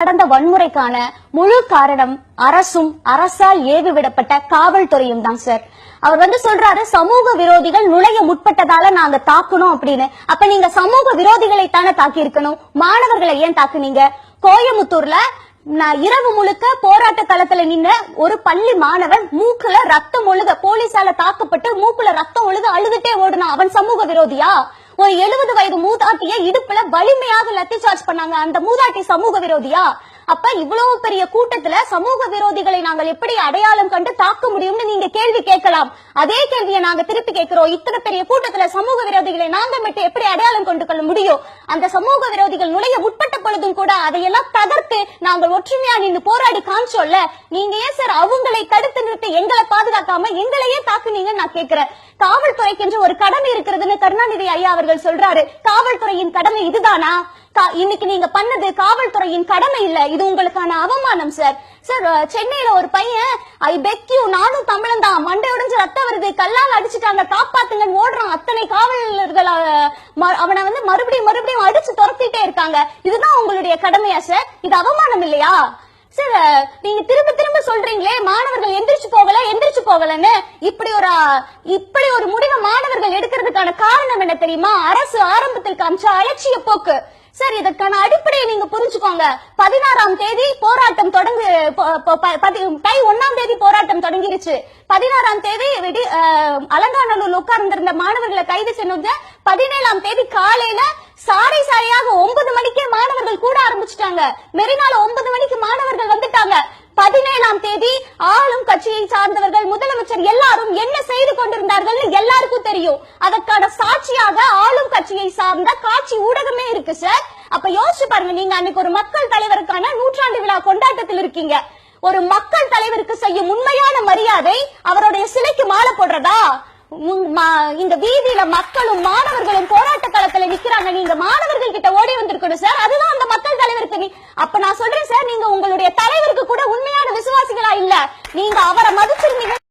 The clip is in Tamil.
நடந்த வன்முறைக்கான முழு காரணம் அரசும் அரசால் ஏவிவிடப்பட்ட காவல்துறையும் தான் சார். அவர் சொல்றாரு சமூக விரோதிகள் நுழைய முற்பட்டதால நாங்க தாக்கணும் அப்படின்னு. அப்ப நீங்க சமூக விரோதிகளை தானே தாக்கி இருக்கணும், மாணவர்களை ஏன் தாக்குனீங்க? கோயமுத்தூர்ல இரவு முழுக்க போராட்ட களத்துல நின்ன ஒரு பள்ளி மாணவன் மூக்குல ரத்தம் ஒழுக போலீசால தாக்கப்பட்டு மூக்குல ரத்தம் ஒழுக அழுதுட்டே ஓடுனா அவன் சமூக விரோதியா? ஒரு 70 வயது மூதாட்டிய இடுப்புல வலிமையாக லத்தி சார்ஜ் பண்ணாங்க, அந்த மூதாட்டி சமூக விரோதியா? அப்ப இவ்வளவு பெரிய கூட்டத்துல சமூக விரோதிகளை நாங்கள் எப்படி அடையாளம் கண்டு தாக்க முடியும்னு நீங்க கேள்வி கேட்கலாம். அதே கேள்வியை நாங்க திருப்பி கேட்கிறோம். இத்தனை பெரிய கூட்டத்துல சமூக விரோதிகளை நாங்க மட்டும் எப்படி அடையாளம் கொண்டு கொள்ள முடியும்? அந்த சமூக விரோதிகள் நுழைய உட்பட்ட பொழுதும் கூட அதையெல்லாம் தகர்த்து நாங்கள் ஒற்றுமையா நின்று போராடி காமிச்சோம்ல. நீங்க ஏன் சார் அவங்களை தடுத்து நிறுத்தி எங்களை பாதுகாக்காம எங்களையே தாக்குனீங்கன்னு நான் கேட்கிறேன். காவல்துறைக்கு ஒரு கடமை இருக்கிறதுன்னு கருணாநிதி ஐயா அவர்கள் சொல்றாரு. காவல்துறையின் கடமை இதுதானா? இன்னைக்கு நீங்க பண்ணது காவல்துறையின் கடமை இல்ல, இது உங்களுக்கான அவமானம் சார். சார் சென்னையில ஒரு பையன் ஐ பெக் யூ நானும் தமிழன் தான், மண்டை உடைஞ்சு ரத்தம் வருது, கல்லால் அடிச்சுட்டாங்க, காப்பாத்துங்கன்னு ஓடுறான். அத்தனை காவலர்கள் அவனை மறுபடியும் அடிச்சு துரத்திட்டே இருக்காங்க. இதுதான் உங்களுடைய கடமையா சார்? இது அவமானம் இல்லையா சார்? நீங்க திரும்ப சொல்றீங்களே மாணவர்கள் எந்திரிச்சு போகலன்னு. இப்படி ஒரு முடிவை மாணவர்கள் எடுக்கிறதுக்கான காரணம் என்ன தெரியுமா? அரசு ஆரம்பத்தில் காமிச்ச அலட்சிய போக்கு சார். இதற்கான அடிப்படையை நீங்க புரிஞ்சுக்கோங்க. 16ஆம் தேதி போராட்டம் தை 1ஆம் தேதி போராட்டம் தொடங்கிருச்சு. 16ஆம் தேதி அலங்காநல்லூர் உட்கார்ந்திருந்த மாணவர்களை கைது செஞ்சு 17ஆம் தேதி காலையில சாரையாக 9 மணிக்கே மாணவர்கள் கூட ஆரம்பிச்சுட்டாங்க. மெரினால 9 மணிக்கு மாணவர்கள் வந்துட்டாங்க. 17ஆம் தேதி ஆளும் கட்சியை சார்ந்தவர்கள் முதலமைச்சர் எல்லாரும் என்ன செய்து கொண்டிருந்தார்கள் எல்லாருக்கும் தெரியும். அதற்கான சாட்சியாக ஆளும் கட்சியை சார்ந்த காட்சி ஊடகமே இருக்கு சார். அப்ப யோசிச்சு பாருங்க, நீங்க அன்னைக்கு ஒரு மக்கள் தலைவருக்கான 100ஆண்டு விழா கொண்டாட்டத்தில் இருக்கீங்க. ஒரு மக்கள் தலைவருக்கு செய்யும் உண்மையான மரியாதை அவருடைய சிலைக்கு மாலை போடுறதா? இந்த வீதியில மக்களும் மாணவர்களும் போராட்ட களத்துல நிக்கிறாங்க, நீங்க மாணவர்கள் கிட்ட ஓடி வந்திருக்கணும் சார். அதுதான் அந்த மக்கள் தலைவருக்கு. அப்ப நான் சொல்றேன் சார், நீங்க உங்களுடைய தலைவருக்கு கூட உண்மையான விசுவாசிகளா இல்ல. நீங்க அவரை மதிச்சு